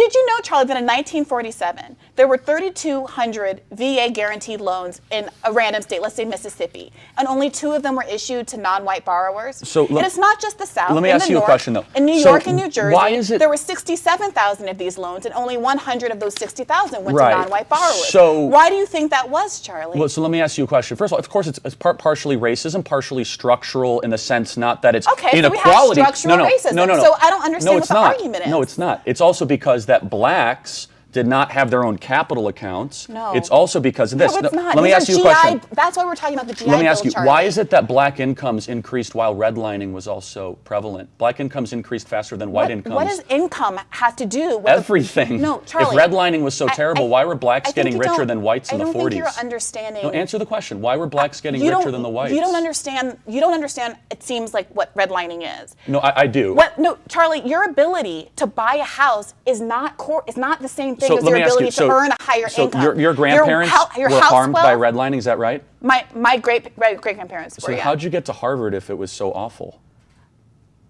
did you know, Charlie, that in 1947, there were 3,200 VA guaranteed loans in a random state, let's say Mississippi, and only 2 of them were issued to non-white borrowers? So and it's not just the South. Let me ask you a question, though. In New York and New Jersey, why is it, there were 67,000 of these loans, and only 100 of those 60,000 went right. to non-white borrowers. So, why do you think that was, Charlie? Well, so let me ask you a question. First of all, of course, it's partially racism, partially structural in the sense not that it's okay, inequality. So we have structural racism. No. So I don't understand what the argument is. No, it's not. It's also because that blacks did not have their own capital accounts. No. It's also because of this. No, it's not. Let me ask you a question. That's why we're talking about the GI Let me ask Bill, you, Charlie. why is it that black incomes increased while redlining was also prevalent? Black incomes increased faster than white incomes. What does income have to do with everything? No, Charlie. If redlining was so terrible, why were blacks getting richer than whites in the 40s? I don't think you're understanding. No, answer the question. Why were blacks getting richer than the whites? You don't understand. You don't understand. It seems like what redlining is. No, I do. No, Charlie, your ability to buy a house is not the same thing as your ability to earn a higher income. So your grandparents were harmed by redlining, is that right? My great-grandparents were, So how'd you get to Harvard if it was so awful?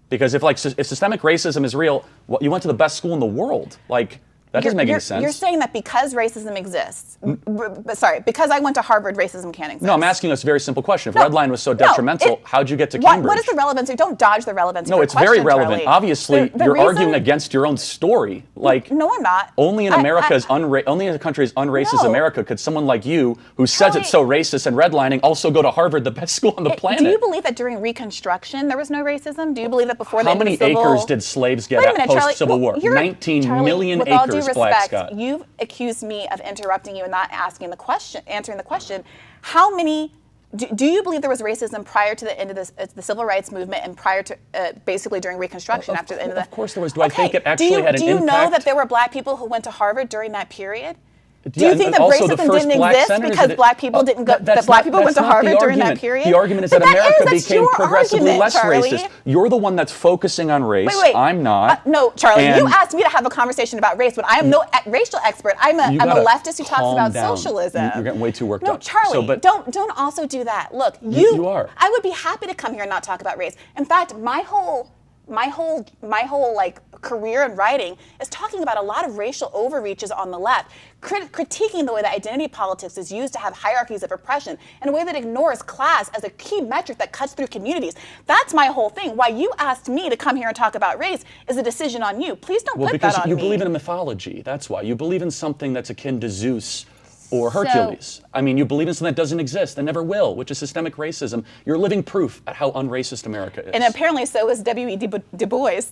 Because if systemic racism is real, you went to the best school in the world. Like, that doesn't make any sense. You're saying that because racism exists, because I went to Harvard, racism can't exist. No, I'm asking us a very simple question. If redline was so detrimental, how'd you get to Cambridge? What is the relevance? Don't dodge the relevance of your question, very relevant. Charlie. Obviously, you're arguing against your own story. Like, no, I'm not. Only in only in a country as unracist as America could someone like you, who says it's so racist and redlining, also go to Harvard, the best school on the planet. Do you believe that during Reconstruction there was no racism? Do you believe that before How many acres did slaves get post-Civil War? 19 million acres blacks got. You've accused me of interrupting you and not answering the question. How many? Do you believe there was racism prior to the end of the civil rights movement and prior to basically during Reconstruction after the end of the? Of course there was. Do I think it actually had an impact? Do you know that there were black people who went to Harvard during that period? Do you think that racism didn't exist because black people didn't go? That black people went to Harvard during that period. The argument is that America became progressively less racist. You're the one that's focusing on race. Wait. I'm not. No, Charlie. You asked me to have a conversation about race, but I am no racial expert. I'm a leftist who talks about socialism. You're getting way too worked up. No, Charlie. Don't also do that. Look, you are. I would be happy to come here and not talk about race. In fact, my whole like career in writing is talking about a lot of racial overreaches on the left, critiquing the way that identity politics is used to have hierarchies of oppression in a way that ignores class as a key metric that cuts through communities. That's my whole thing. Why you asked me to come here and talk about race is a decision on you. Please don't put that on me. Because you believe in a mythology. That's why. You believe in something that's akin to Zeus or Hercules. I mean, you believe in something that doesn't exist and never will, which is systemic racism. You're living proof at how unracist America is. And apparently so is W.E. Du Bois.